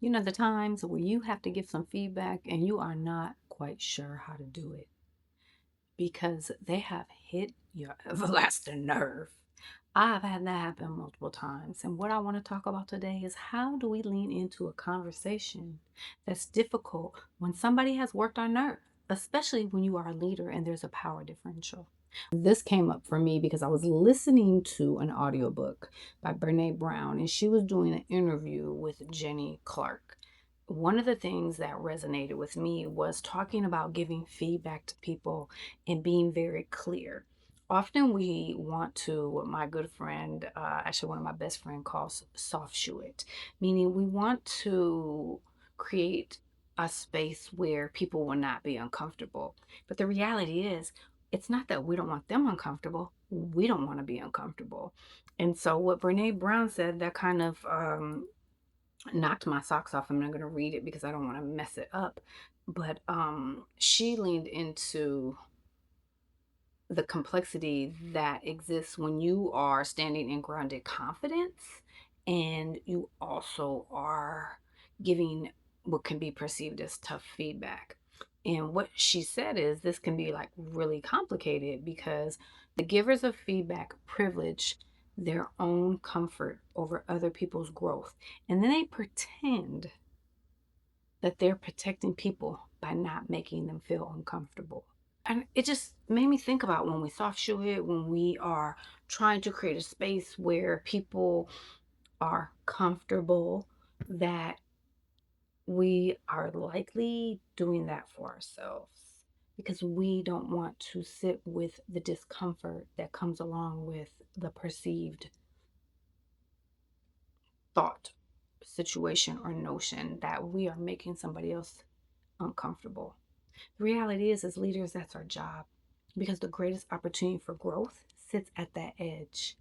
You know, the times where you have to give some feedback and you are not quite sure how to do it because they have hit your everlasting nerve. I've had that happen multiple times. And what I want to talk about today is how do we lean into a conversation that's difficult when somebody has worked our nerve, especially when you are a leader and there's a power differential. This came up for me because I was listening to an audiobook by Brené Brown, and she was doing an interview with Jenny Clark. One of the things that resonated with me was talking about giving feedback to people and being very clear. Often we want to, what my good friend, actually one of my best friend calls soft shoe it, meaning we want to create a space where people will not be uncomfortable. But the reality is, it's not that we don't want them uncomfortable. We don't want to be uncomfortable. And so what Brene Brown said that kind of knocked my socks off. I'm not going to read it because I don't want to mess it up. But she leaned into the complexity that exists when you are standing in grounded confidence and you also are giving what can be perceived as tough feedback. And what she said is this can be like really complicated because the givers of feedback privilege their own comfort over other people's growth. And then they pretend that they're protecting people by not making them feel uncomfortable. And it just made me think about when we soft shoe it, when we are trying to create a space where people are comfortable, that we are likely doing that for ourselves because we don't want to sit with the discomfort that comes along with the perceived thought, situation, or notion that we are making somebody else uncomfortable. The reality is, as leaders, that's our job because the greatest opportunity for growth sits at that edge.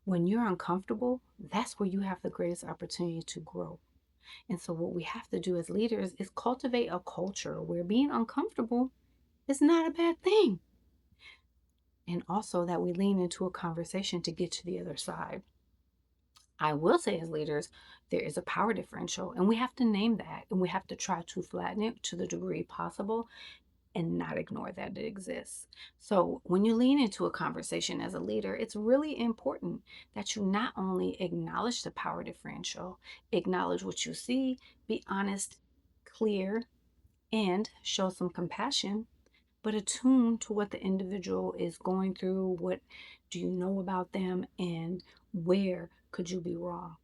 When you're uncomfortable, that's where you have the greatest opportunity to grow. And so, what we have to do as leaders is cultivate a culture where being uncomfortable is not a bad thing. And also that we lean into a conversation to get to the other side. I will say, as leaders, there is a power differential, and we have to name that and we have to try to flatten it to the degree possible and not ignore that it exists. So, when you lean into a conversation as a leader, it's really important that you not only acknowledge the power differential, acknowledge what you see, be honest, clear, and show some compassion, but attune to what the individual is going through. What do you know about them, and where could you be wrong?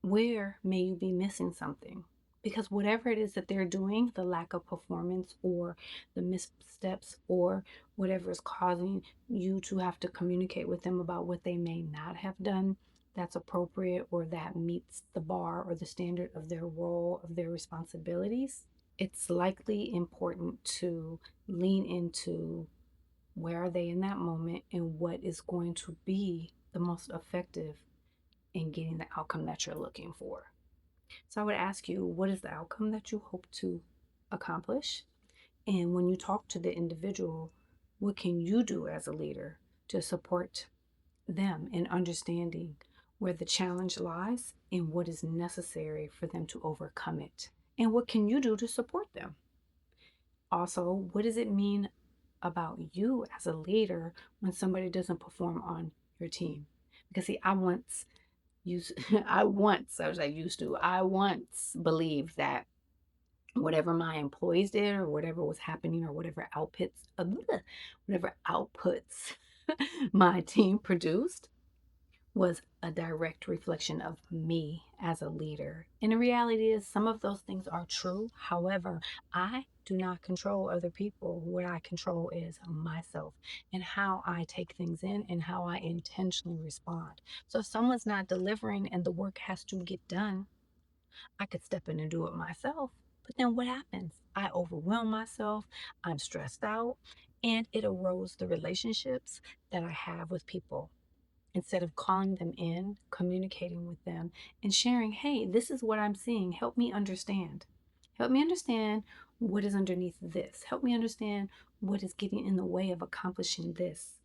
Where may you be missing something? Because whatever it is that they're doing, the lack of performance or the missteps or whatever is causing you to have to communicate with them about what they may not have done that's appropriate or that meets the bar or the standard of their role, of their responsibilities, it's likely important to lean into where are they in that moment and what is going to be the most effective in getting the outcome that you're looking for. So I would ask you, what is the outcome that you hope to accomplish? And when you talk to the individual, what can you do as a leader to support them in understanding where the challenge lies and what is necessary for them to overcome it? And what can you do to support them? Also, what does it mean about you as a leader when somebody doesn't perform on your team? Because see, used I once believed that whatever my employees did or whatever was happening or whatever outputs my team produced was a direct reflection of me as a leader. And the reality is, some of those things are true. However, I do not control other people. What I control is myself and how I take things in and how I intentionally respond. So if someone's not delivering and the work has to get done, I could step in and do it myself. But then what happens? I overwhelm myself, I'm stressed out, and it erodes the relationships that I have with people. Instead of calling them in, communicating with them, and sharing, hey, this is what I'm seeing. Help me understand. Help me understand what is underneath this. Help me understand what is getting in the way of accomplishing this.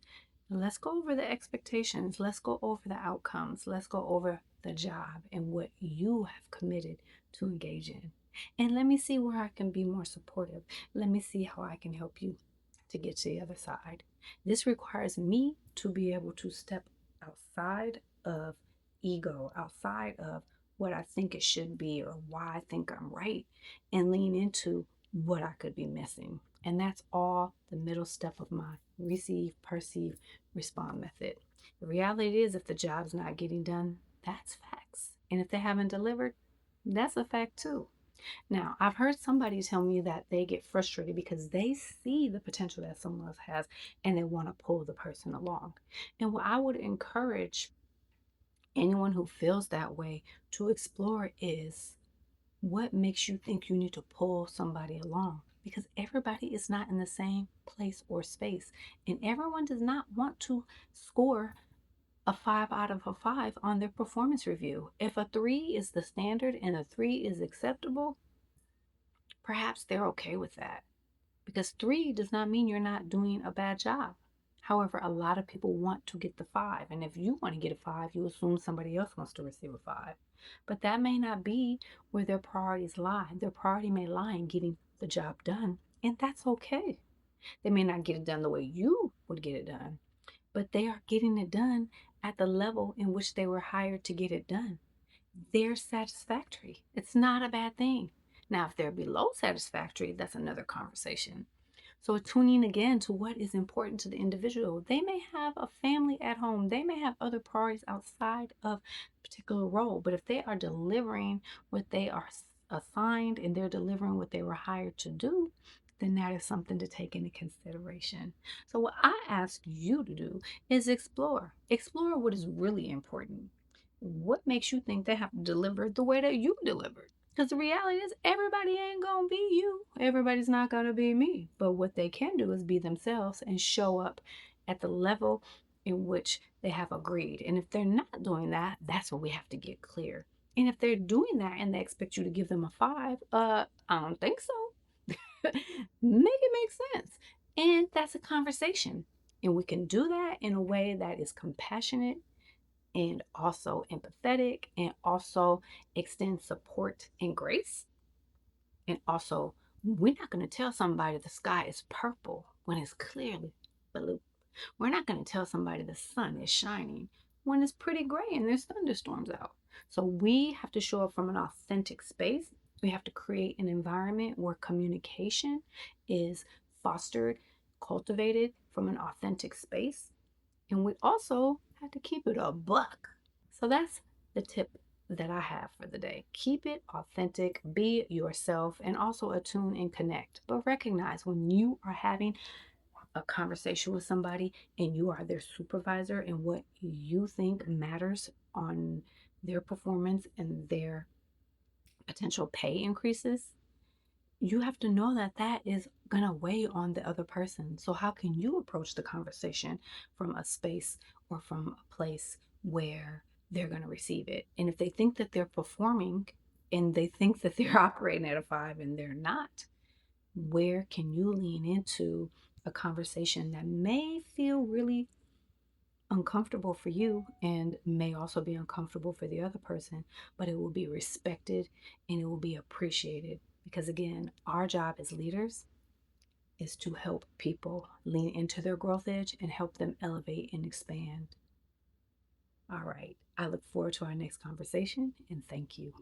Let's go over the expectations. Let's go over the outcomes. Let's go over the job and what you have committed to engage in. And let me see where I can be more supportive. Let me see how I can help you to get to the other side. This requires me to be able to step outside of ego, outside of what I think it should be or why I think I'm right, and lean into what I could be missing. And that's all the middle step of my receive, perceive, respond method. The reality is, if the job's not getting done, that's facts. And if they haven't delivered, that's a fact too. Now, I've heard somebody tell me that they get frustrated because they see the potential that someone else has and they want to pull the person along. And what I would encourage anyone who feels that way to explore is, what makes you think you need to pull somebody along? Because everybody is not in the same place or space, and everyone does not want to score a 5 out of 5 on their performance review. If a 3 is the standard and a 3 is acceptable, perhaps they're okay with that, because 3 does not mean you're not doing a bad job. However, a lot of people want to get the 5, and if you want to get a 5, you assume somebody else wants to receive a 5. But that may not be where their priorities lie. Their priority may lie in getting the job done, and that's okay. They may not get it done the way you would get it done, but they are getting it done at the level in which they were hired to get it done. They're satisfactory. It's not a bad thing. Now, if they're below satisfactory, that's another conversation. So, tuning again to what is important to the individual. They may have a family at home, they may have other priorities outside of a particular role, but if they are delivering what they are assigned and they're delivering what they were hired to do, then that is something to take into consideration. So, what I ask you to do is explore what is really important. What makes you think they have to deliver the way that you delivered? Because the reality is, everybody ain't going to be you. Everybody's not going to be me. But what they can do is be themselves and show up at the level in which they have agreed. And if they're not doing that, that's what we have to get clear. And if they're doing that and they expect you to give them a 5, I don't think so. Make it make sense. And that's a conversation. And we can do that in a way that is compassionate and also empathetic, and also extend support and grace. And also, we're not going to tell somebody the sky is purple when it's clearly blue. We're not going to tell somebody the sun is shining when it's pretty gray and there's thunderstorms out. So we have to show up from an authentic space. We have to create an environment where communication is fostered, cultivated from an authentic space. And we also have to keep it a buck. So that's the tip that I have for the day. Keep it authentic, be yourself, and also attune and connect. But recognize when you are having a conversation with somebody and you are their supervisor and what you think matters on their performance and their potential pay increases, you have to know that that is going to weigh on the other person. So, how can you approach the conversation from a space or from a place where they're going to receive it? And if they think that they're performing and they think that they're operating at a 5 and they're not, where can you lean into a conversation that may feel really uncomfortable for you and may also be uncomfortable for the other person, but it will be respected and it will be appreciated? Because again, our job as leaders is to help people lean into their growth edge and help them elevate and expand. All right. I look forward to our next conversation, and thank you.